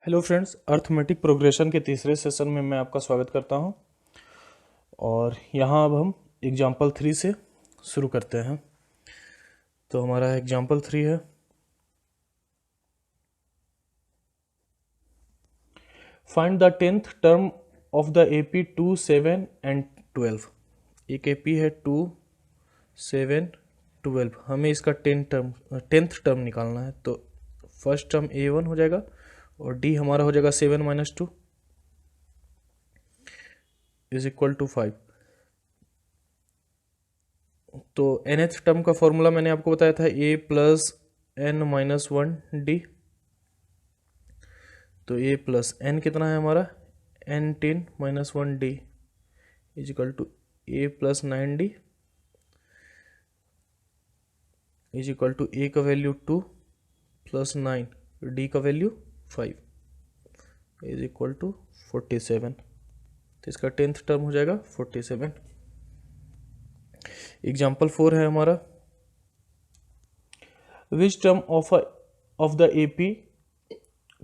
Hello friends, arithmetic progression के तीसरे session में मैं आपका स्वागत करता हूं। और यहाँ अब हम एग्जाम्पल 3 से शुरू करते हैं। तो हमारा एग्जाम्पल 3 है, find the 10th term of the AP 2, 7 and 12। एक एपी है 2, 7, 12। हमें इसका 10th टर्म निकालना है। तो फर्स्ट टर्म A1 हो जाएगा और डी हमारा हो जाएगा 7 - 2 इज इक्वल टू 5। तो nth टर्म का फॉर्मूला मैंने आपको बताया था a plus n minus 1d। तो a प्लस n कितना है हमारा, n 10 minus 1d is equal to a plus 9d is equal to a का वैल्यू 2 प्लस 9, d का वैल्यू 5 इज इक्वल टू 47। तो इसका 10th टर्म हो जाएगा 47। एग्जाम्पल 4 है हमारा, which term of the AP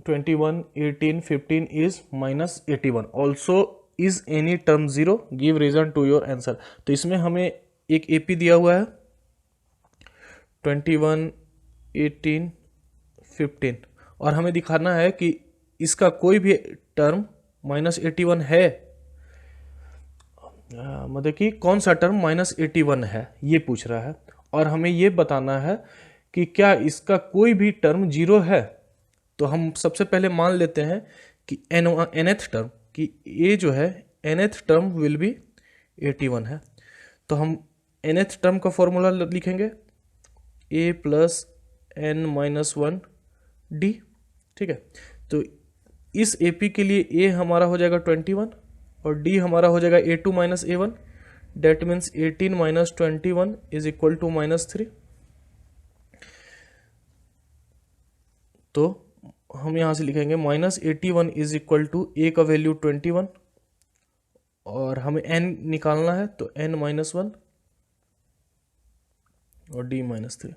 21, 18, 15 is minus 81 also is any term 0, give reason to your answer। तो इसमें हमें एक AP दिया हुआ है 21, 18, 15 और हमें दिखाना है कि इसका कोई भी टर्म -81 है। मतलब कि कौन सा टर्म -81 है ये पूछ रहा है। और हमें ये बताना है कि क्या इसका कोई भी टर्म 0 है। तो हम सबसे पहले मान लेते हैं कि nth टर्म कि ये जो है nth टर्म विल बी 81 है। तो हम nth टर्म का फॉर्मूला लिखेंगे a plus n minus 1d। ठीक है, तो इस AP के लिए a हमारा हो जाएगा 21 और d हमारा हो जाएगा a2 minus a1। That means 18 minus 21 is equal to -3। तो हम यहाँ से लिखेंगे -81 इज इक्वल टू a का वैल्यू 21 और हमें n निकालना है तो n माइनस 1 और d -3।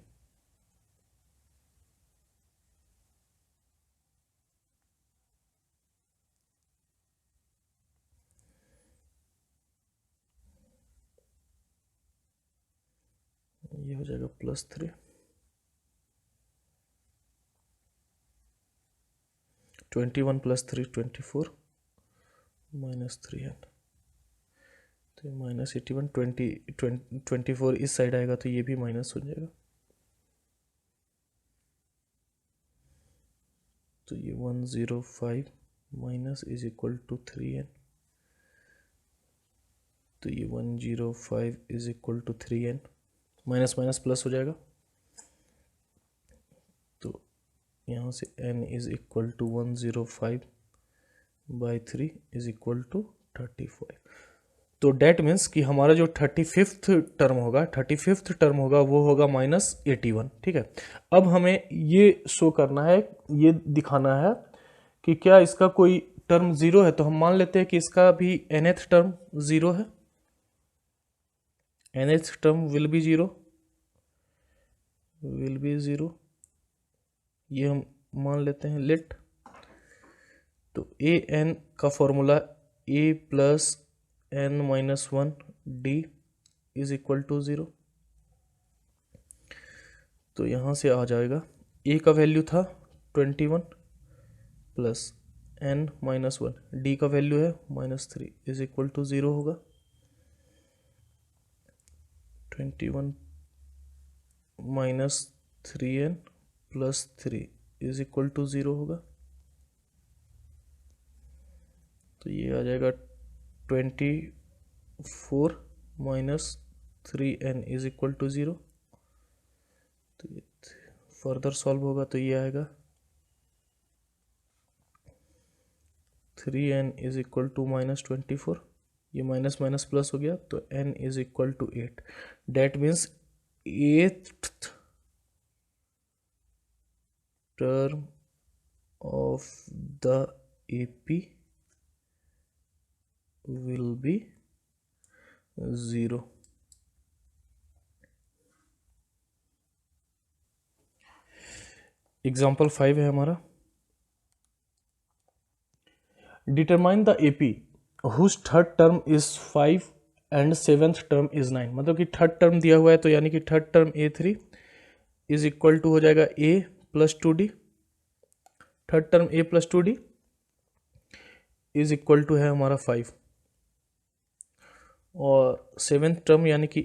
ये हो जाएगा +3। 21 + 3 24 -3n। तो -81 24 इस साइड आएगा तो ये भी माइनस हो जाएगा। तो ये 105 minus is equal to 3n। तो ये 105 is equal to 3n। Minus minus plus हो जाएगा। तो यहाँ से n is equal to 105/3 is equal to 35। तो डेट मीन्स कि हमारा जो 35th टर्म होगा वो होगा -81। ठीक है, अब हमें ये शो करना है, ये दिखाना है कि क्या इसका कोई टर्म 0 है। तो हम मान लेते हैं कि इसका भी nth टर्म 0 है। nth टर्म विल बी 0 ये हम मान लेते हैं लेट। तो ए एन का formula a plus n minus 1d is equal to 0। तो यहाँ से आ जाएगा a का वैल्यू था 21 प्लस n माइनस 1, d का वैल्यू है -3 इज इक्वल टू 0 होगा। 21 minus 3n plus 3 is equal to 0 होगा। तो ये आ जाएगा 24 minus 3n is equal to 0। तो ये फर्दर सॉल्व होगा तो ये आएगा 3n इज इक्वल टू -24। ये माइनस माइनस प्लस हो गया तो n is equal to 8। That means 8th term of the AP will be 0। Example 5 है हमारा, determine the AP whose third term is 5 and seventh term is 9। मतलब कि third term दिया हुआ है तो यानी कि third term A3 is equal to हो जाएगा A plus 2D। Third term A plus 2D is equal to है हमारा 5, और सेवेंथ टर्म यानी कि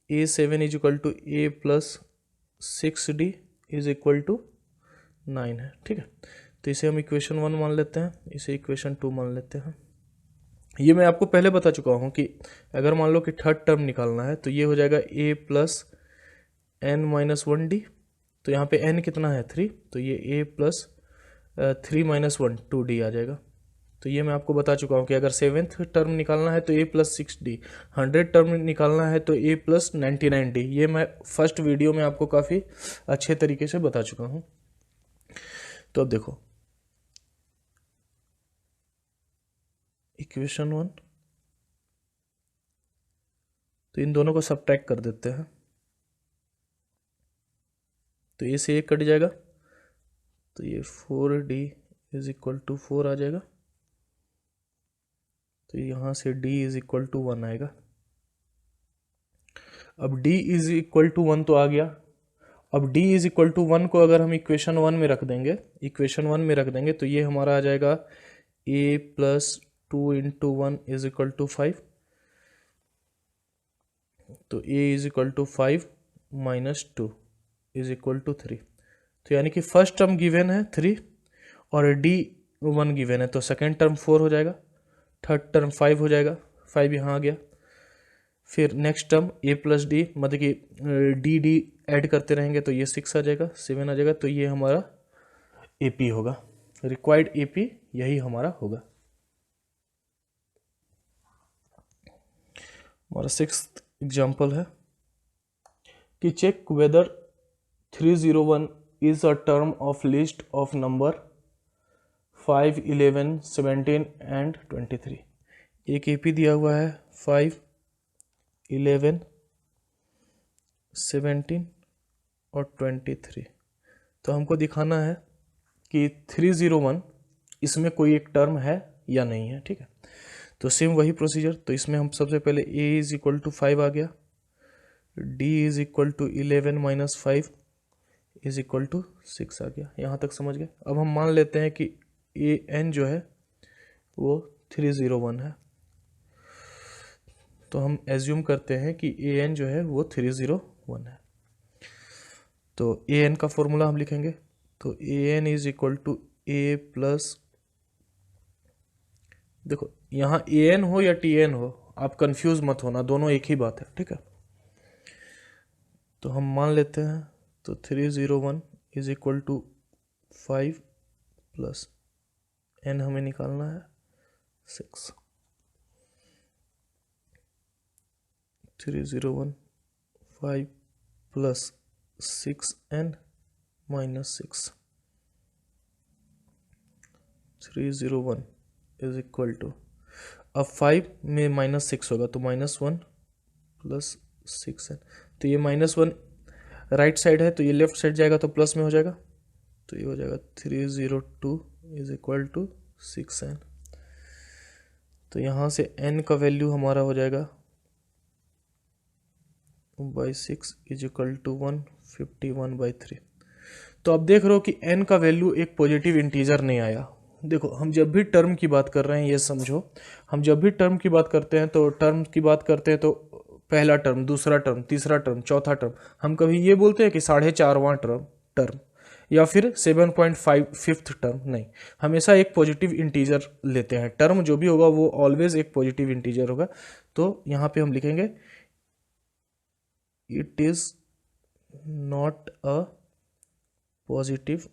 A7 is equal to A plus 6D is equal to 9 है। ठीक है, तो इसे हम इक्वेशन 1 मान लेते हैं, इसे इक्वेशन 2 मान लेते हैं। ये मैं आपको पहले बता चुका हूँ कि अगर मान लो कि थर्ड टर्म निकालना है तो ये हो जाएगा A plus n minus 1D। तो यहाँ पे n कितना है 3, तो ये A प्लस 3 माइनस 1 2D आ जाएगा। तो ये मैं आपको बता चुका हूँ कि अगर सेवेंथ टर्म निकालना है तो A प्लस 6D, 100 टर्म निकालना है तो A प्लस 99D। ये मैं फर्स्ट वीडियो में आपको काफ़ी अच्छे तरीके से बता चुका हूँ। तो अब देखो इक्वेशन 1, तो इन दोनों को सब्ट्रैक्ट कर देते हैं, तो ए से 1 कट जाएगा, तो ये 4D इज इक्वल टू 4 आ जाएगा। तो यहाँ से D इज इक्वल टू 1 आएगा। अब D इज इक्वल टू 1 तो आ गया। अब D इज इक्वल टू 1 को अगर हम इक्वेशन 1 में रख देंगे, इक्वेशन 1 में रख देंगे तो ये हमारा आ जाएगा A plus 2 into 1 is equal to 5। तो A is equal to 5 minus 2 is equal to 3। तो यानी कि फर्स्ट टर्म गिवन है 3 और D 1 गिवन है, तो सेकेंड टर्म 4 हो जाएगा, थर्ड टर्म 5 हो जाएगा, 5 यहाँ आ गया। फिर next term A plus D, मतलब कि D ऐड करते रहेंगे तो ये 6 आ जाएगा, 7 आ जाएगा। तो ये हमारा AP होगा, रिक्वायर्ड AP यही हमारा होगा। हमारा 6th एग्जाम्पल है कि check whether 301 is a term of list of number 5, 11, 17 and 23। एक AP दिया हुआ है 5, 11, 17 और 23। तो हमको दिखाना है कि 301 इसमें कोई एक टर्म है या नहीं है। ठीक है, तो सेम वही प्रोसीजर। तो इसमें हम सबसे पहले A इज इक्वल टू 5 आ गया, D is equal to 11 minus 5 is equal to 6 आ गया। यहाँ तक समझ गए। अब हम मान लेते हैं कि AN जो है वो 301 है। तो हम एज्यूम करते हैं कि AN जो है वो 301 है। तो AN का फॉर्मूला हम लिखेंगे, तो AN is equal to A plus, देखो यहाँ AN हो या TN हो आप कंफ्यूज मत होना, दोनों एक ही बात है। ठीक है, तो हम मान लेते हैं, तो 301 is equal to 5 plus N हमें निकालना है 6। 301 5 plus 6N minus 6, 301 is equal to, अब 5 में माइनस 6 होगा तो -1 प्लस 6N। तो ये -1 राइट साइड है तो ये लेफ्ट साइड जाएगा तो प्लस में हो जाएगा, तो ये हो जाएगा 302 इज इक्वल टू 6N। तो यहाँ से N का वैल्यू हमारा हो जाएगा बाई 6 इज इक्वल टू 151/3। तो अब देख रहे हो कि N का वैल्यू एक पॉजिटिव इंटीजर नहीं आया। देखो हम जब भी टर्म की बात कर रहे हैं ये समझो, हम जब भी टर्म की बात करते हैं तो टर्म की बात करते हैं तो पहला टर्म, दूसरा टर्म, तीसरा टर्म, चौथा टर्म, हम कभी ये बोलते हैं कि 4.5वां टर्म या फिर 7.5 फिफ्थ टर्म, नहीं, हमेशा एक पॉजिटिव इंटीजर लेते हैं। टर्म जो भी होगा वो ऑलवेज एक पॉजिटिव इंटीजर होगा। तो यहाँ पे हम लिखेंगे it is not a positive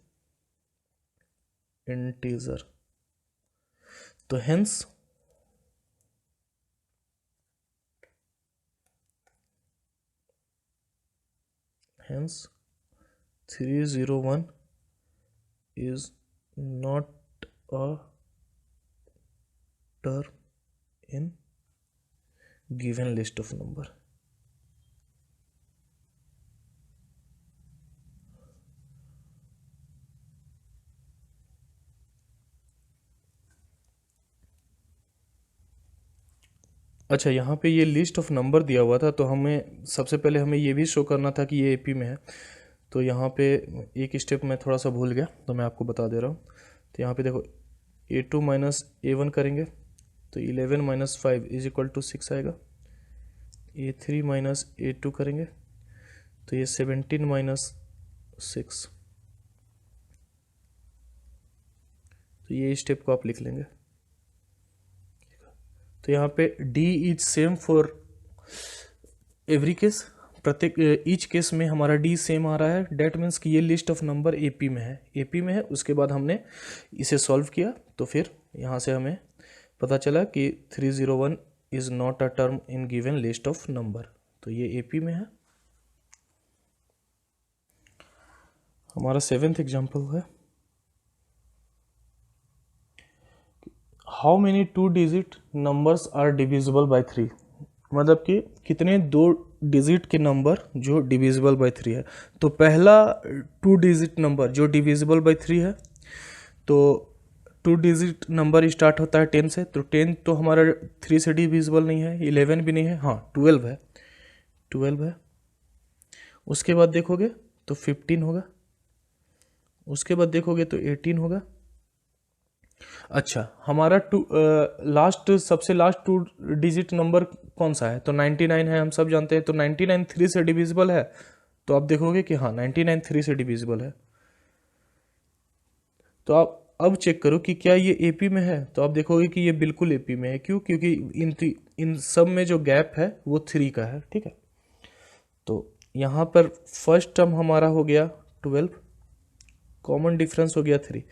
integer. तो hence hence 301 is not a term in given list of number। अच्छा, यहाँ पे ये लिस्ट ऑफ नंबर दिया हुआ था, तो हमें सबसे पहले हमें ये भी शो करना था कि ये एपी में है। तो यहाँ पे एक स्टेप मैं थोड़ा सा भूल गया, तो मैं आपको बता दे रहा हूँ। तो यहाँ पे देखो A2 माइनस A1 करेंगे तो 11 माइनस 5 इज इक्वल टू 6 आएगा। A3 माइनस A2 करेंगे तो ये 17 माइनस 6। तो ये स्टेप को आप लिख लेंगे। तो यहाँ पे D is same for every case, प्रत्येक ईच केस में हमारा डी सेम आ रहा है। डेट मीन्स कि ये लिस्ट ऑफ नंबर एपी में है, एपी में है। उसके बाद हमने इसे सॉल्व किया तो फिर यहाँ से हमें पता चला कि 301 is not a term in given list of number, तो ये एपी में है। हमारा 7th एग्जाम्पल है, how many 2 digit numbers are divisible by 3। मतलब कि कितने 2 डिजिट के नंबर जो डिविजिबल बाय 3 है। तो पहला 2 डिजिट नंबर जो डिविजिबल बाय 3 है, तो 2 डिजिट नंबर स्टार्ट होता है 10 से, तो 10 तो हमारा 3 से डिविजिबल नहीं है, 11 भी नहीं है, हाँ 12 है, 12 है। उसके बाद देखोगे तो 15 होगा, उसके बाद देखोगे तो 18 होगा। अच्छा, हमारा लास्ट सबसे लास्ट 2 डिजिट नंबर कौन सा है, तो 99 है, हम सब जानते हैं। तो 99 3 से डिविजिबल है, तो आप देखोगे कि हाँ 99 3 से डिविजिबल है। तो आप अब चेक करो कि क्या ये एपी में है, तो आप देखोगे कि ये बिल्कुल एपी में है। क्यों? क्योंकि इन सब में जो गैप है वो 3 का है, ठीक है। तो यहाँ पर फर्स्ट टर्म हमारा हो गया 12, कॉमन डिफरेंस हो गया 3।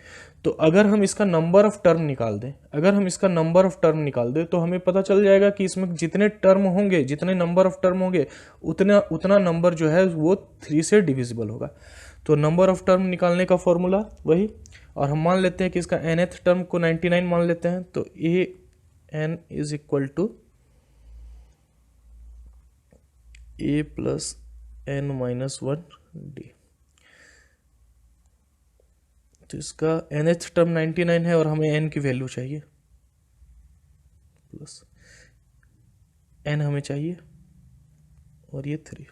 तो अगर हम इसका नंबर ऑफ टर्म निकाल दें, अगर हम इसका नंबर ऑफ टर्म निकाल दें तो हमें पता चल जाएगा कि इसमें जितने टर्म होंगे, जितने नंबर ऑफ टर्म होंगे, उतना उतना नंबर जो है वो 3 से डिविजिबल होगा। तो नंबर ऑफ टर्म निकालने का फॉर्मूला वही, और हम मान लेते हैं कि इसका nth टर्म को 99 मान लेते हैं। तो A N is equal to A plus N minus 1 D. तो इसका nth टर्म 99 है और हमें n की वैल्यू चाहिए, प्लस n हमें चाहिए, और ये 3।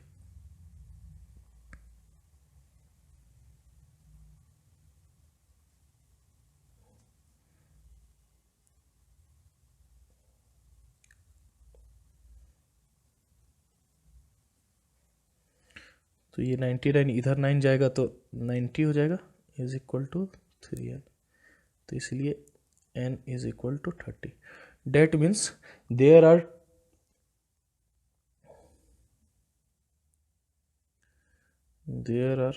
तो ये 99 इधर 9 जाएगा तो 90 हो जाएगा, इज इक्वल टू 3n। तो इसलिए n is equal to 30। That means there are there are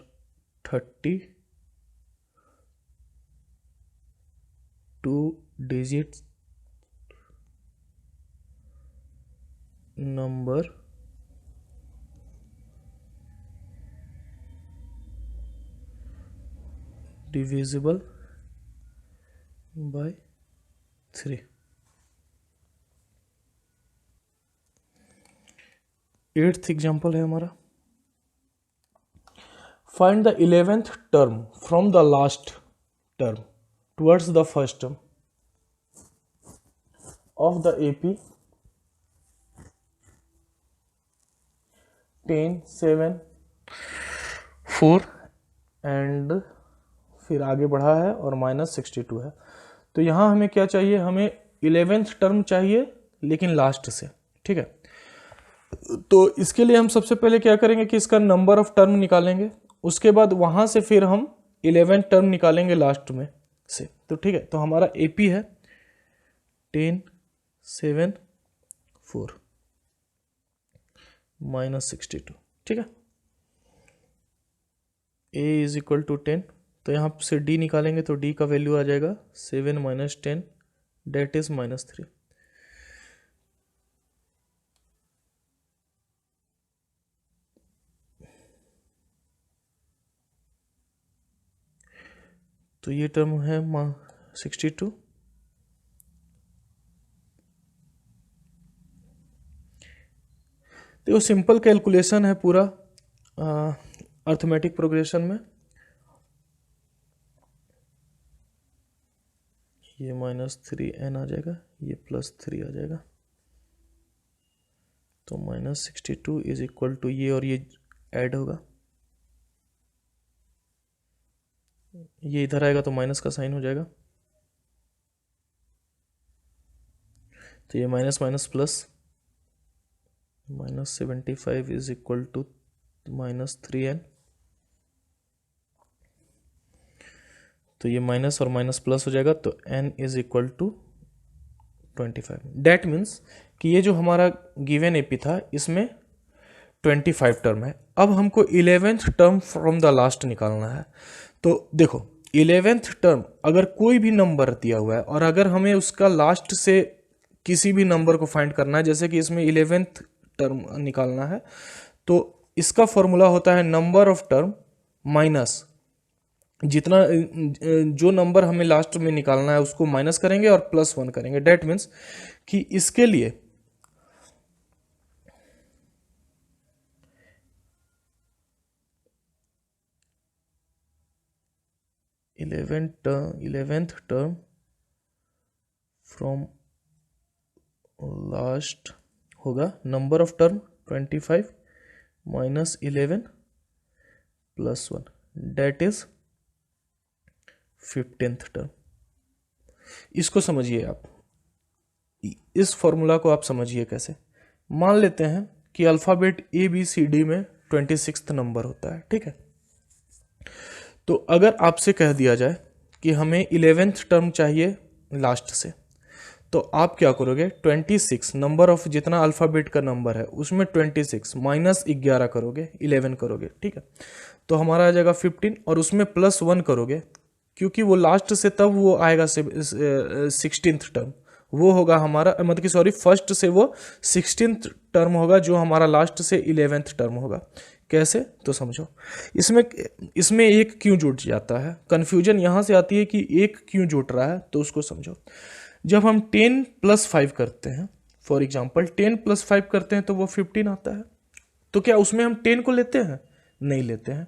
32 digits number divisible by 3। 8th example है हमारा, find the 11th term from the last term towards the first term of the AP 10 7 4 and फिर आगे बढ़ा है और -62 है। तो यहाँ हमें क्या चाहिए, हमें 11th टर्म चाहिए लेकिन लास्ट से, ठीक है। तो इसके लिए हम सबसे पहले क्या करेंगे कि इसका नंबर ऑफ टर्म निकालेंगे, उसके बाद वहाँ से फिर हम 11th टर्म निकालेंगे लास्ट में से। तो ठीक है, तो हमारा एपी है 10 7 4 -62, ठीक है। ए इज इक्वल टू 10, तो यहाँ से डी निकालेंगे तो डी का वैल्यू आ जाएगा 7 माइनस 10, डेट इज -3। तो ये टर्म है 62। तो सिंपल कैलकुलेशन है पूरा अर्थमेटिक प्रोग्रेशन में। ये -3n आ जाएगा, ये +3 आ जाएगा। तो -62 इज इक्वल टू ये और ये ऐड होगा, ये इधर आएगा तो माइनस का साइन हो जाएगा, तो ये minus minus plus, -75 is equal to -3n, तो ये माइनस और माइनस प्लस हो जाएगा, तो n is equal to 25। That means कि ये जो हमारा गिवन एपी था इसमें 25 टर्म है। अब हमको 11th term from the last निकालना है। तो देखो 11th टर्म अगर कोई भी नंबर दिया हुआ है और अगर हमें उसका लास्ट से किसी भी नंबर को फाइंड करना है, जैसे कि इसमें 11th टर्म निकालना है, तो इसका फॉर्मूला होता है नंबर ऑफ टर्म माइनस जितना जो नंबर हमें लास्ट में निकालना है उसको माइनस करेंगे और +1 करेंगे। डेट मीन्स कि इसके लिए इलेवेंथ टर्म फ्रॉम लास्ट होगा number of term 25 minus 11 +1, that is 15th term. इसको समझिए आप, इस फॉर्मूला को आप समझिए कैसे। मान लेते हैं कि अल्फ़ाबेट ABCD में 26th नंबर होता है, ठीक है। तो अगर आपसे कह दिया जाए कि हमें 11th टर्म चाहिए लास्ट से, तो आप क्या करोगे, 26 नंबर ऑफ जितना अल्फ़ाबेट का नंबर है उसमें 26 माइनस 11 करोगे, 11 करोगे, ठीक है। तो हमारा आ जाएगा 15 और उसमें +1 करोगे, क्योंकि वो लास्ट से तब वो आएगा 16th टर्म, वो होगा हमारा, मतलब कि सॉरी फर्स्ट से वो 16th टर्म होगा जो हमारा लास्ट से 11th टर्म होगा। कैसे, तो समझो। इसमें एक क्यों जुट जाता है, कन्फ्यूजन यहाँ से आती है कि एक क्यों जुट रहा है, तो उसको समझो। जब हम 10 + 5 करते हैं, फॉर एग्जाम्पल 10 + 5 करते हैं तो वो 15 आता है। तो क्या उसमें हम 10 को लेते हैं? नहीं लेते हैं,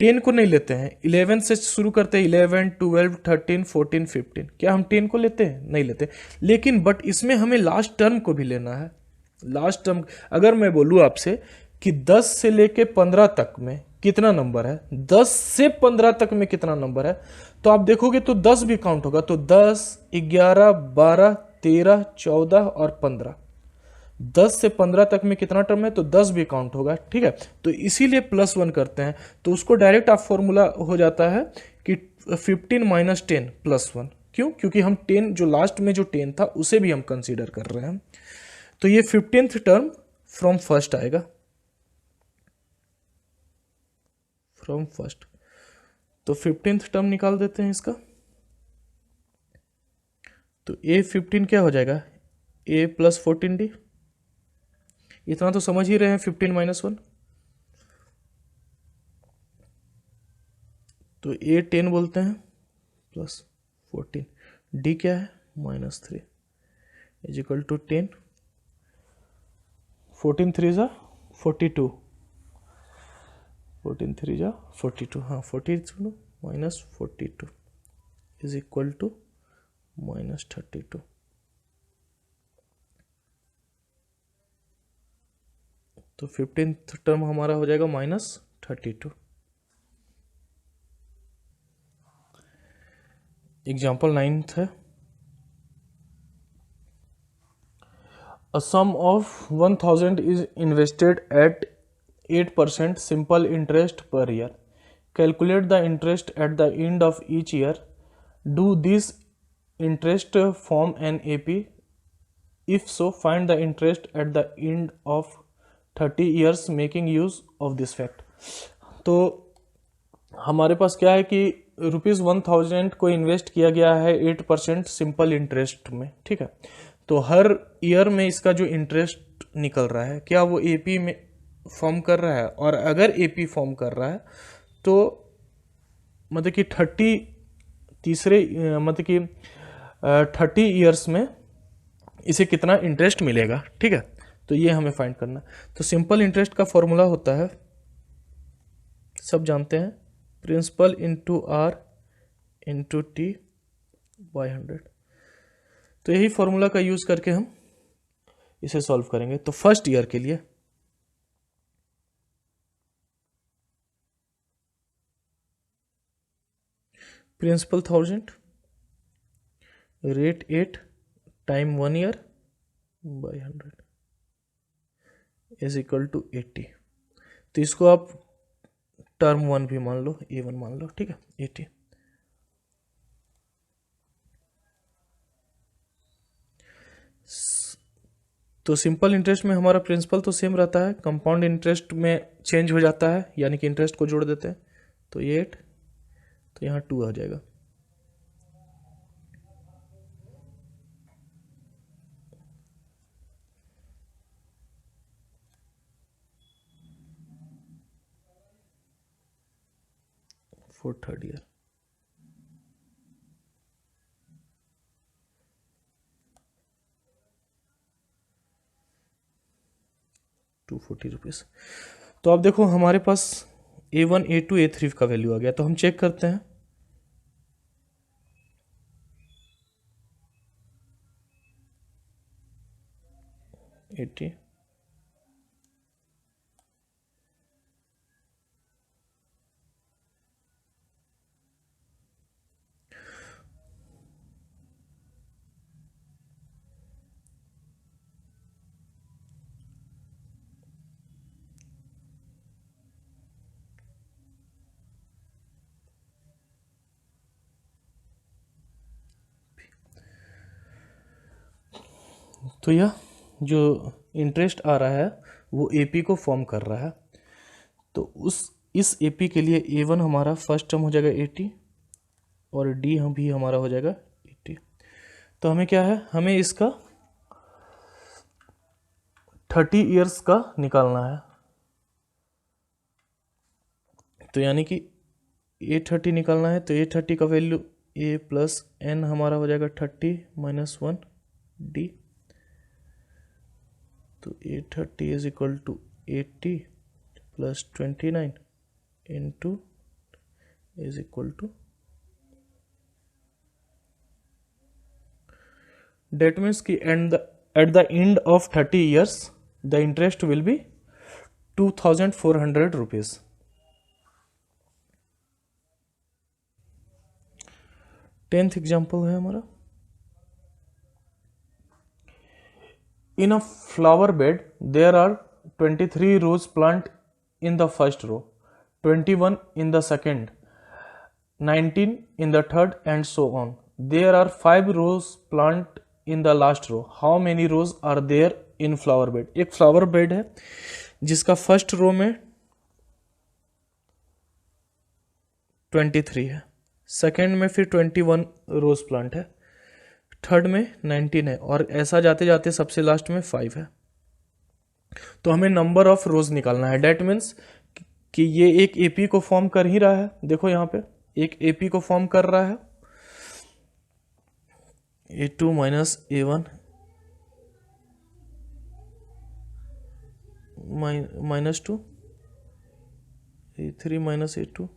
10 को नहीं लेते हैं। 11 से शुरू करते हैं, 11, 12, 13, 14, 15। क्या हम 10 को लेते हैं? नहीं लेते। लेकिन बट इसमें हमें लास्ट टर्म को भी लेना है। लास्ट टर्म अगर मैं बोलूँ आपसे कि 10 से लेके 15 तक में कितना नंबर है, 10 से 15 तक में कितना नंबर है, तो आप देखोगे तो 10 भी काउंट होगा। तो 10, 11, 12, 13, 14 और 15, 10 से 15 तक में कितना टर्म है, तो 10 भी काउंट होगा, ठीक है। तो इसीलिए +1 करते हैं, तो उसको डायरेक्ट आप फॉर्मूला हो जाता है कि 15 - 10 +1। क्यों? क्योंकि हम 10 जो लास्ट में जो 10 था उसे भी हम कंसीडर कर रहे हैं। तो ये 15th टर्म फ्रॉम फर्स्ट आएगा, फ्रॉम फर्स्ट। तो 15th टर्म निकाल देते हैं इसका। तो A15 क्या हो जाएगा, A + 14D। इतना तो समझ ही रहे हैं, 15 - 1। तो A10 बोलते हैं +14, D क्या है -3 इज इक्वल टू 10, 14 3 जा 42, 14 3 जा 42, हाँ 42 -42 इज इक्वल टू -32। तो 15th टर्म हमारा हो जाएगा -32। एग्जाम्पल 9th है, A sum of 1000 is invested at 8% simple interest per year. Calculate the interest at the end of each year. Do this interest form an AP? If so, find the interest at the end of 30 years making use of this fact. तो हमारे पास क्या है कि ₹1000 को invest किया गया है 8% simple interest में, ठीक है। तो हर ईयर में इसका जो इंटरेस्ट निकल रहा है, क्या वो एपी में फॉर्म कर रहा है? और अगर एपी फॉर्म कर रहा है तो मतलब कि 30 ईयर्स में इसे कितना इंटरेस्ट मिलेगा, ठीक है। तो ये हमें फाइंड करना। तो सिंपल इंटरेस्ट का फॉर्मूला होता है, सब जानते हैं, principal into R into T/100। तो यही फॉर्मूला का यूज़ करके हम इसे सॉल्व करेंगे तो फर्स्ट ईयर के लिए principal 1000, rate 8 time 1 year by 100 is equal to 80। तो इसको आप टर्म 1 भी मान लो, A1 मान लो, ठीक है 80। तो सिंपल इंटरेस्ट में हमारा प्रिंसिपल तो सेम रहता है, कंपाउंड इंटरेस्ट में चेंज हो जाता है, यानी कि इंटरेस्ट को जोड़ देते हैं। तो ये 8, तो यहाँ 2 आ जाएगा। For third year ₹240। तो अब देखो हमारे पास A1 A2 A3 का वैल्यू आ गया, तो हम चेक करते हैं। एटी तो यह जो इंटरेस्ट आ रहा है वो AP को फॉर्म कर रहा है। तो इस AP के लिए A1 हमारा फर्स्ट टर्म हो जाएगा 80 और D हम भी हमारा हो जाएगा 80। तो हमें क्या है, हमें इसका 30 ईयर्स का निकालना है। तो यानी कि A30 निकालना है, तो A30 का वैल्यू A प्लस N हमारा हो जाएगा 30 माइनस 1 D। तो A30 is equal to 80 plus 29 into is equal to, that means कि at the end of 30 years the interest will be 2400 rupees. Tenth example है हमारा। In a flower bed there are 23 rose plant in the first row, 21 in the second, 19 in the third and so on. There are 5 rows plant in the last row. How many rows are there in flower bed? एक flower bed है जिसका first row में 23 है, second में फिर 21 rose plant है, third में 19 है और ऐसा जाते जाते सबसे लास्ट में 5 है। तो हमें नंबर ऑफ रोज निकालना है। डेट मीन्स कि ये एक AP को फॉर्म कर ही रहा है। देखो यहाँ पे एक AP को फॉर्म कर रहा है, A2 minus A1 minus 2, A3 minus A2।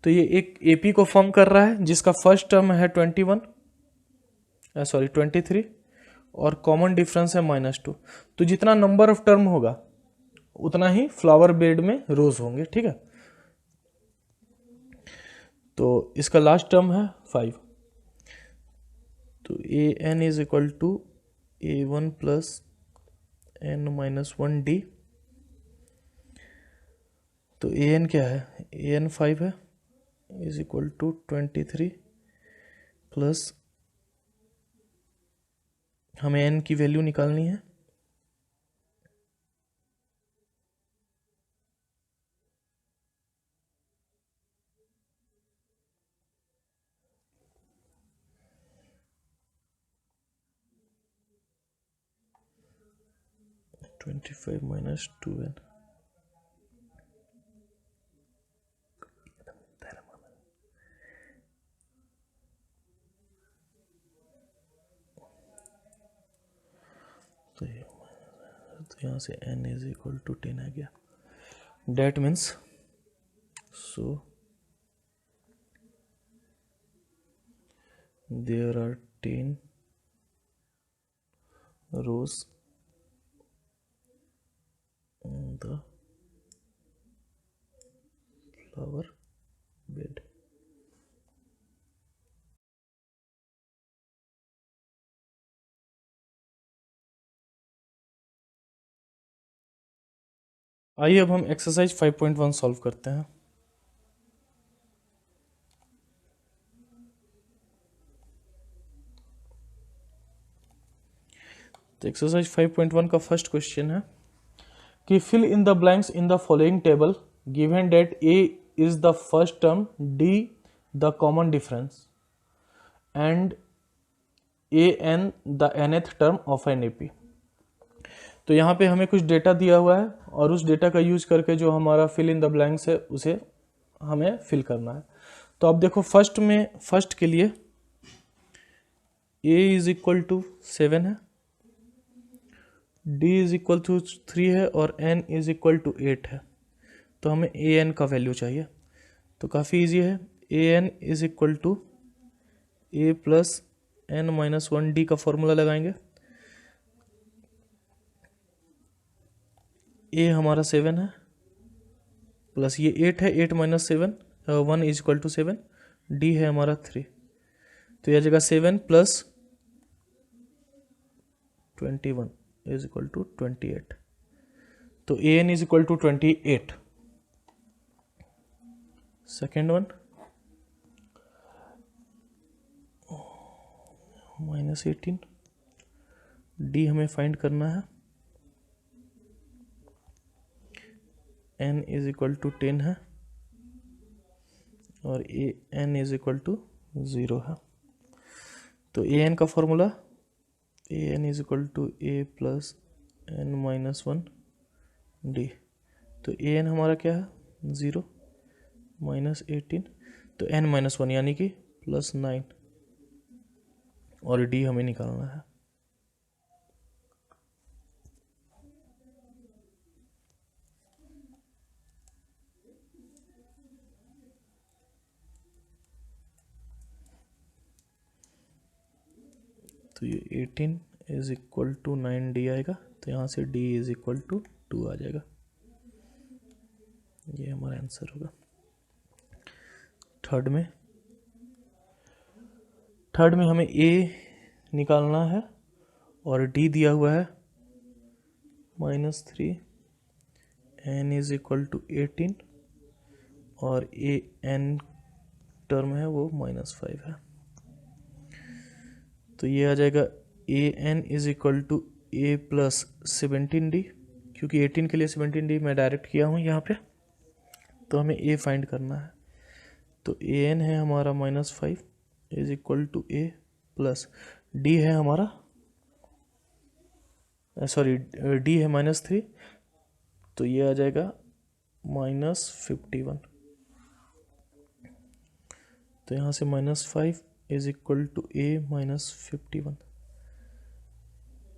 तो ये एक AP को फॉर्म कर रहा है जिसका फर्स्ट टर्म है 23 और कॉमन डिफरेंस है -2। तो जितना नंबर ऑफ टर्म होगा उतना ही फ्लावर बेड में रोज होंगे, ठीक है। तो इसका लास्ट टर्म है 5। तो AN is equal to A1 plus N minus 1D। तो AN क्या है, AN 5 है, इज इक्वल टू 23 प्लस हमें N की वैल्यू निकालनी है, -25 माइनस 2N। तो यहाँ से N इज इक्वल टू 10 आ गया। That means so there are 10 rows on the flower bed। आइए अब हम एक्सरसाइज 5.1 सॉल्व करते हैं। तो एक्सरसाइज 5.1 का फर्स्ट क्वेश्चन है कि fill in the blanks in the following table given that a is the first term, d the common difference and a n the nth term of an AP. तो यहाँ पे हमें कुछ data दिया हुआ है और उस डेटा का यूज करके जो हमारा फिल इन द ब्लैंक्स है उसे हमें फिल करना है। तो अब देखो फर्स्ट के लिए a इज इक्वल टू 7 है, d इज इक्वल टू 3 है और n इज इक्वल टू 8 है। तो हमें a n का वैल्यू चाहिए। तो काफ़ी इजी है, a n is equal to a plus n minus 1d का फॉर्मूला लगाएंगे। a हमारा 7 है प्लस ये 8 है, 8 minus 7 1 is equal to 7, d है हमारा 3। तो यह जगह 7 प्लस 21 इज इक्वल टू 28। तो a n is equal to 28। Second one minus 18, d हमें फाइंड करना है, n इज इक्वल टू 10 है और a n is equal to 0 है। तो a n का formula a n is equal to a plus n minus 1d। तो a n हमारा क्या है 0 माइनस 18, तो n माइनस 1 यानी कि प्लस 9 और d हमें निकालना है। तो ये 18 इज इक्वल टू 9d आएगा, तो यहाँ से d इज इक्वल टू 2 आ जाएगा। ये हमारा आंसर होगा। थर्ड में हमें a निकालना है और d दिया हुआ है -3, n इज इक्वल टू 18 और a n टर्म है वो -5 है। तो ये आ जाएगा a n is equal to a plus 17d, क्योंकि 18 के लिए 17d मैं डायरेक्ट किया हूँ यहाँ पे। तो हमें a फाइंड करना है। तो a n है हमारा -5 is equal to a plus d है हमारा d है -3, तो ये आ जाएगा -51। तो यहाँ से -5 इज इक्वल टू a -51।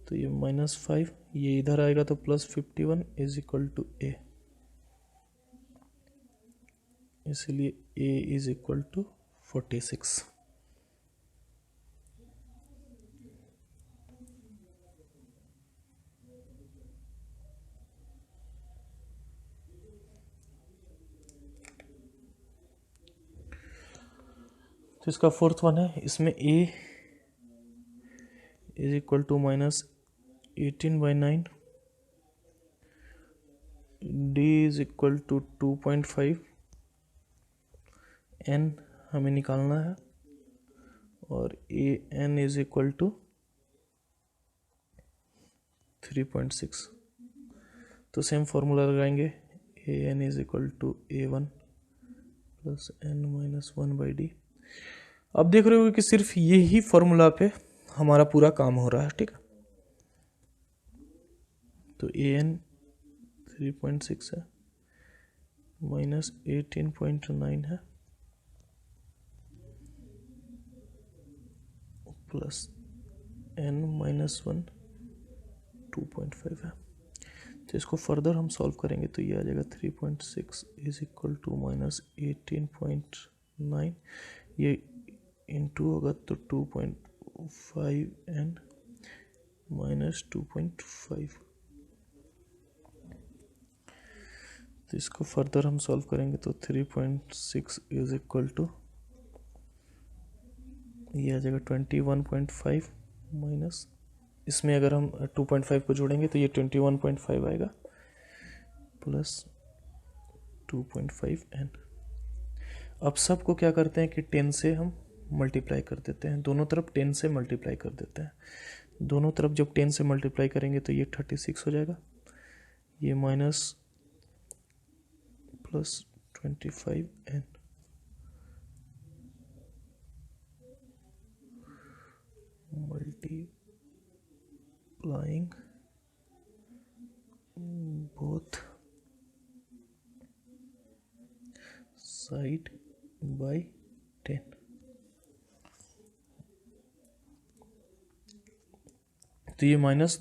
तो ये -5 ये इधर आएगा तो +51 इज इक्वल टू a, इसलिए a इज इक्वल टू 46। तो इसका फोर्थ वन है, इसमें a is equal to -18/9, d is equal to 2.5, n हमें निकालना है और a n is equal to 3.6। तो सेम फॉर्मूला लगाएंगे, a n is equal to a1 plus n minus 1/d। अब देख रहे हो कि सिर्फ यही फॉर्मूला पे हमारा पूरा काम हो रहा है, ठीक है। तो a n 3.6 है, -18.9 है, प्लस n माइनस 1 2.5 है। तो इसको फर्दर हम सॉल्व करेंगे तो ये आ जाएगा 3.6 इज इक्वल टू -18.9, ये इंटू होगा तो 2.5n माइनस 2.5। तो इसको फर्दर हम सॉल्व करेंगे तो 3.6 इज इक्वल टू, ये आ जाएगा 21.5 माइनस, इसमें अगर हम 2.5 को जोड़ेंगे तो ये 21.5 आएगा प्लस 2.5n। अब सबको क्या करते हैं कि 10 से हम मल्टीप्लाई कर देते हैं, दोनों तरफ 10 से मल्टीप्लाई कर देते हैं। दोनों तरफ जब 10 से मल्टीप्लाई करेंगे तो ये 36 हो जाएगा, ये minus plus 25n multiplying both side by 10। तो ये माइनस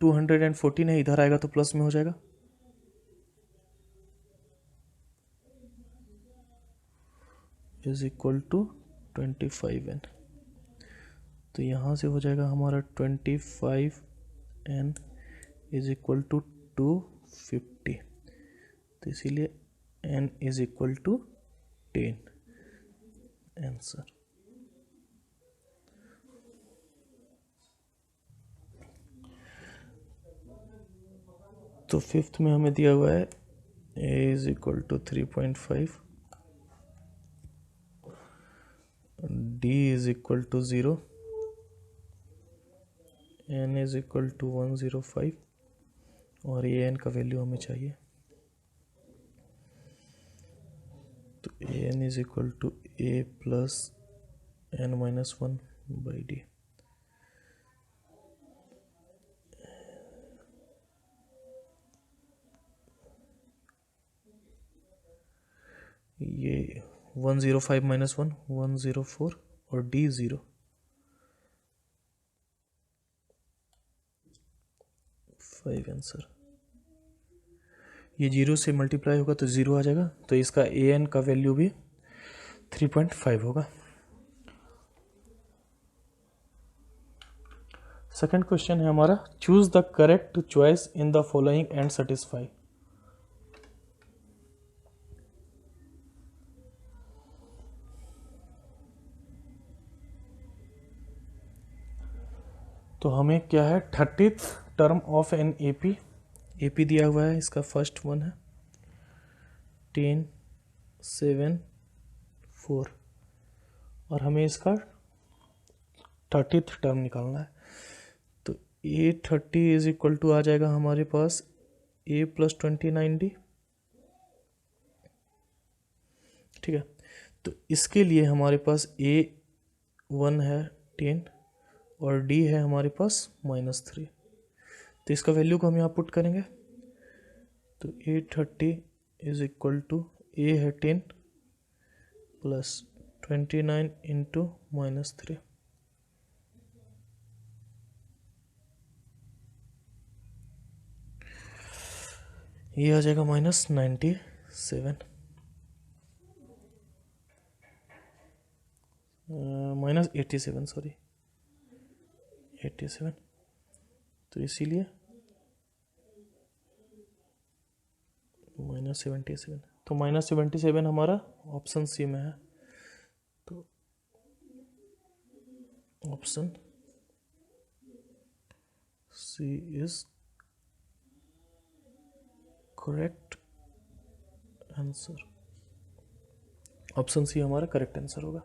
214 है, इधर आएगा तो प्लस में हो जाएगा, इज इक्वल टू 25n। तो यहाँ से हो जाएगा हमारा 25n इज इक्वल टू 250। तो इसीलिए n is equal to 10 answer. तो फिफ्थ में हमें दिया हुआ है a is equal to 3.5, d is equal to 0, n is equal to 105 और ये n का वैल्यू हमें चाहिए। तो an is equal to a plus n minus 1 by d. ये 105 माइनस 1 104 और डी 0। 5 आंसर। ये 0 से मल्टीप्लाई होगा तो 0 आ जाएगा, तो इसका an का वैल्यू भी 3.5 होगा। सेकंड क्वेश्चन है हमारा, choose the correct choice in the following and satisfy. तो हमें क्या है, 30th term of an AP, AP दिया हुआ है, इसका फर्स्ट वन है 10 7 4 और हमें इसका 30th टर्म निकालना है। तो A30 इज इक्वल टू आ जाएगा हमारे पास A प्लस 29D, ठीक है। तो इसके लिए हमारे पास A1 है 10 और D है हमारे पास -3। तो इसका वैल्यू को हम यहाँ पुट करेंगे, तो A30 is equal to A है 10 प्लस 29 इंटू -3, ये आ जाएगा -97 -87 सॉरी 87। तो इसीलिए -77, तो -77 हमारा ऑप्शन सी में है। तो option C is correct answer. Option C हमारा करेक्ट आंसर होगा।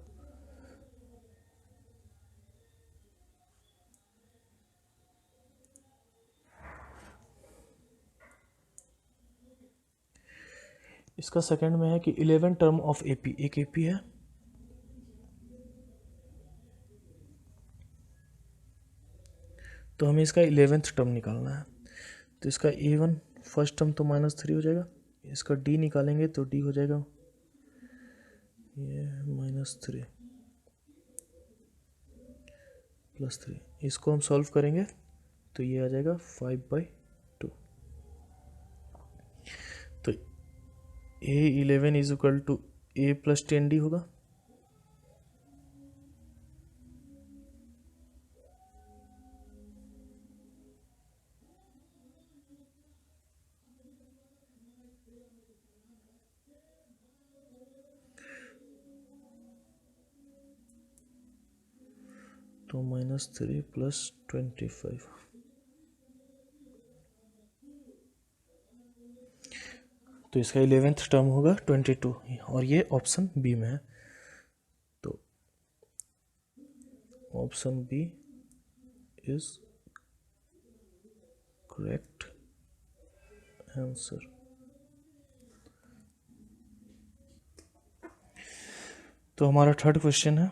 इसका सेकंड में है कि 11 टर्म ऑफ एपी, एक एपी है, तो हमें इसका 11th टर्म निकालना है। तो इसका A1 फर्स्ट टर्म तो -3 हो जाएगा, इसका D निकालेंगे तो D हो जाएगा ये -3 प्लस 3, इसको हम सॉल्व करेंगे तो ये आ जाएगा 5/2। तो A11 is equal to A plus 10D होगा, तो -3 + 25, तो इसका 11th टर्म होगा 22, और ये ऑप्शन बी में है। तो option B is correct answer. तो हमारा थर्ड क्वेश्चन है,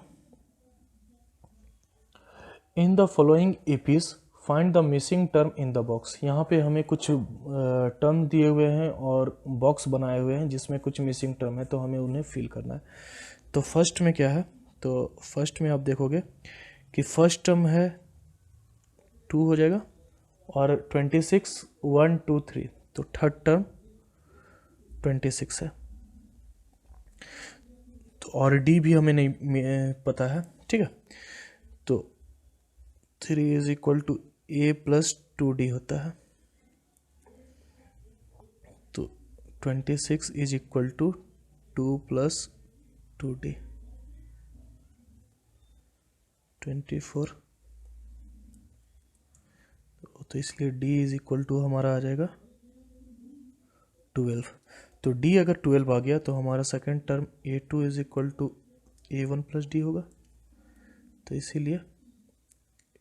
in the following APs find the missing term in the box. यहाँ पे हमें कुछ टर्म दिए हुए हैं और बॉक्स बनाए हुए हैं जिसमें कुछ मिसिंग टर्म है, तो हमें उन्हें फिल करना है। तो फर्स्ट में क्या है, तो फर्स्ट में आप देखोगे कि फर्स्ट टर्म है 2 हो जाएगा, और 26 1 2 3, तो थर्ड टर्म 26 है। तो और डी भी हमें नहीं पता है, ठीक है। तो 3 = a + 2d होता है। तो 26 = 2 + 2d, 24। तो इसलिए d = हमारा आ जाएगा 12। तो d अगर 12 आ गया तो हमारा second term a2 = a1 + d होगा। तो इसीलिए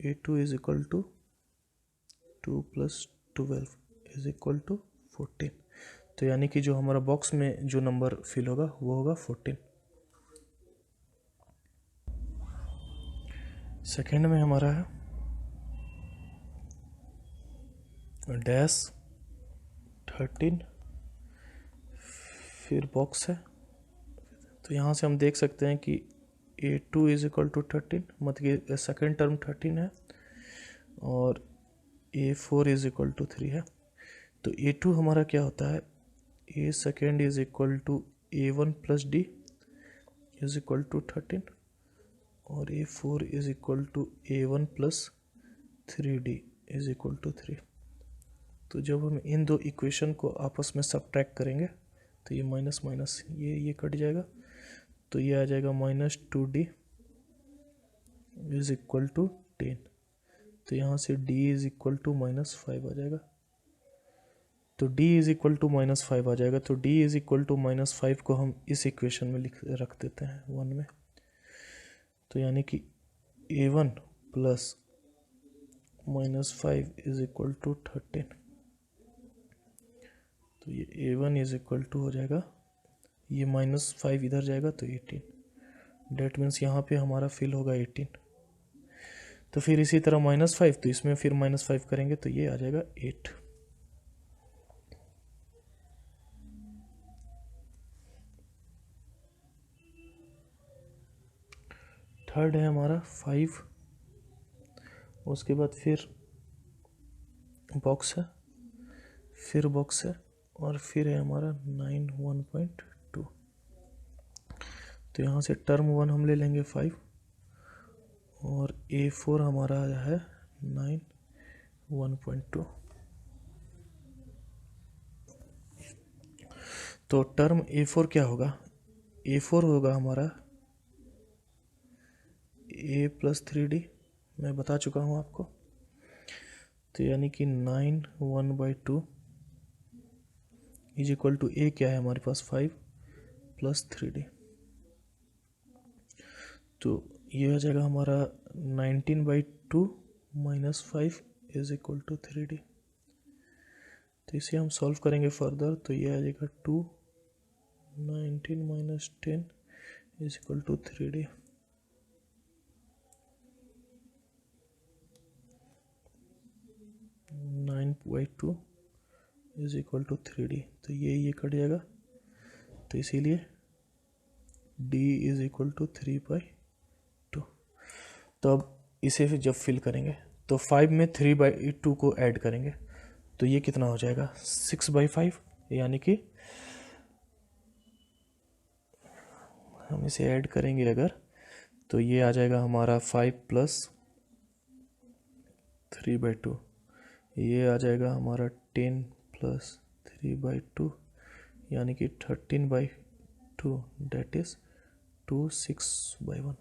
a2 = 2 + 12 = 14। तो यानी कि जो हमारा बॉक्स में जो नंबर फिल होगा वो होगा 14। सेकेंड में हमारा है -13, फिर बॉक्स है। तो यहाँ से हम देख सकते हैं कि a2 = 13, मतलब कि सेकेंड टर्म 13 है, और a4 = 3 है। तो a2 हमारा क्या होता है, a सेकेंड = a1 + d = 13, और a4 = a1 + 3d = 3। तो जब हम इन दो इक्वेशन को आपस में सब्ट्रैक्ट करेंगे तो ये माइनस माइनस ये कट जाएगा, तो ये आ जाएगा -2d = 10। तो यहाँ से d = -5 आ जाएगा। तो d = -5 आ जाएगा। तो d = -5 को हम इस इक्वेशन में रख देते हैं 1 में। तो यानी कि a1 + -5 = 13। तो ये a1 = हो जाएगा, ये -5 इधर जाएगा तो 18। डेट मीन्स यहाँ पे हमारा फिल होगा 18। तो फिर इसी तरह -5, तो इसमें फिर -5 करेंगे तो ये आ जाएगा 8। थर्ड है हमारा 5, उसके बाद फिर बॉक्स है, फिर बॉक्स है, और फिर है हमारा 9 1.2। तो यहाँ से टर्म 1 हम ले लेंगे 5, और a4 हमारा है 9 1.2। तो टर्म a4 क्या होगा, a4 होगा हमारा a + 3d, मैं बता चुका हूँ आपको। तो यानी कि 9 1/2 = a क्या है हमारे पास 5 + 3d। तो ये हो जाएगा हमारा 19/2 -5 = 3d। तो इसे हम सॉल्व करेंगे फर्दर, तो ये आ जाएगा 2 19 - 10 = 3d। (9/2 = 3d). तो ये कट जाएगा, तो इसीलिए d = 3/2। तो अब इसे फिर जब फिल करेंगे तो 5 में 3/2 को ऐड करेंगे, तो ये कितना हो जाएगा 6/5। यानी कि हम इसे ऐड करेंगे अगर, तो ये आ जाएगा हमारा 5 + 3/2, ये आ जाएगा हमारा 10 + 3/2, यानी कि 13/2, डेट इज 2 6/1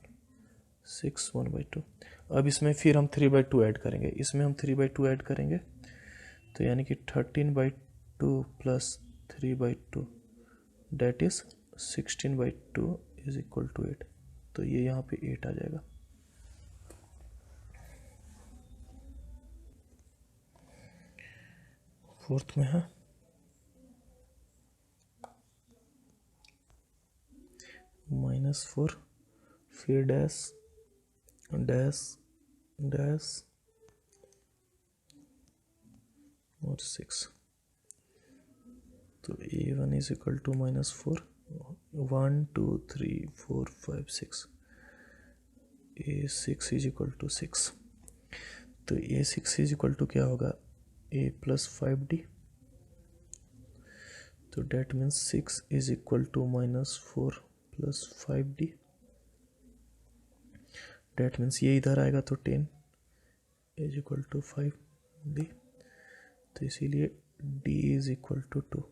6 1/2। अब इसमें फिर हम 3/2 ऐड करेंगे, इसमें हम 3/2 ऐड करेंगे, तो यानी कि 13/2 plus 3/2 that is 16/2 is equal to 8। तो ये यहाँ पे 8 आ जाएगा। फोर्थ में है -4 फिर डैश डैश डैश और 6। तो A1 is equal to -4 1 2 3 4 5 6। A6 is equal to 6। तो A6 इज इक्वल टू क्या होगा, A प्लस 5D। तो that means 6 is equal to -4 plus 5D। That means ये इधर आएगा तो 10 इज इक्वल टू 5D। तो इसीलिए D इज इक्वल टू 2।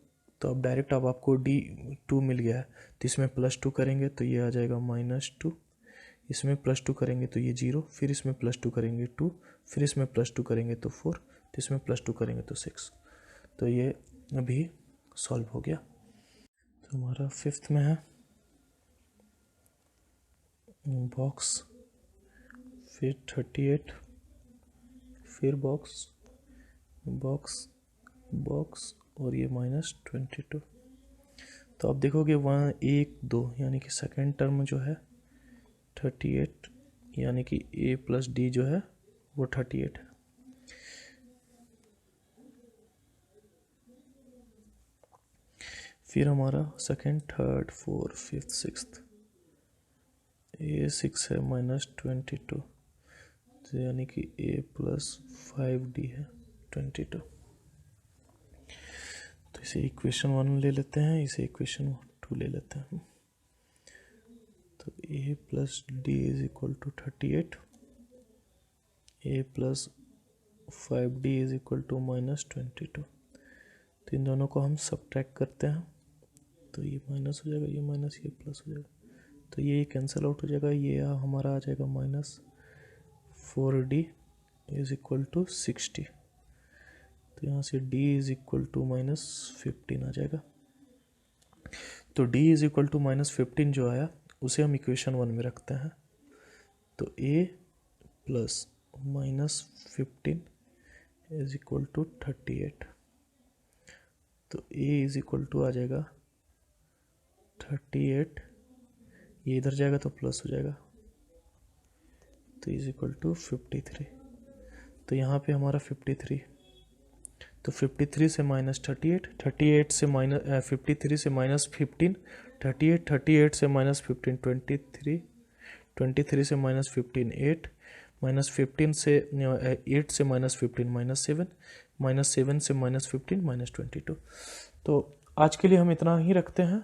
तो अब डायरेक्ट अब आपको D2 मिल गया है, तो इसमें +2 करेंगे तो ये आ जाएगा -2, इसमें +2 करेंगे तो ये 0, फिर इसमें +2 करेंगे 2, फिर इसमें +2 करेंगे तो 4, तो इसमें +2 करेंगे तो 6। तो ये अभी सॉल्व हो गया। तो हमारा 5th में है बॉक्स, फिर 38, फिर बॉक्स बॉक्स बॉक्स और ये -22। तो आप देखोगे वहाँ 1 2 यानी कि सेकेंड टर्म जो है 38, यानी कि A प्लस D जो है वो 38 है। फिर हमारा second third fourth fifth sixth A6 है -22, तो यानी कि A प्लस 5D है 22। तो इसे इक्वेशन 1 ले लेते हैं, इसे इक्वेशन 2 ले लेते हैं। तो A plus D is equal to 38, A plus 5D is equal to -22। तो इन दोनों को हम सब्ट्रैक्ट करते हैं, तो ये माइनस हो जाएगा, ये माइनस, ये प्लस हो जाएगा, तो ये कैंसिल आउट हो जाएगा। ये हमारा आ जाएगा -4D इज इक्वल टू 60। तो यहाँ से D इज इक्वल टू -15 आ जाएगा। तो D इज इक्वल टू -15 जो आया उसे हम इक्वेशन 1 में रखते हैं। तो A plus -15 is equal to 38। तो A इज इक्वल टू आ जाएगा 38, ये इधर जाएगा तो प्लस हो जाएगा, तो इज इक्वल टू 53। तो यहाँ पे हमारा 53, तो 53 से -38, 38 से -53 से -15, 38, 38 से -15 23, 23 से -15 8, -15 से 8 से -15 -7, -7 से -15 -22। तो आज के लिए हम इतना ही रखते हैं।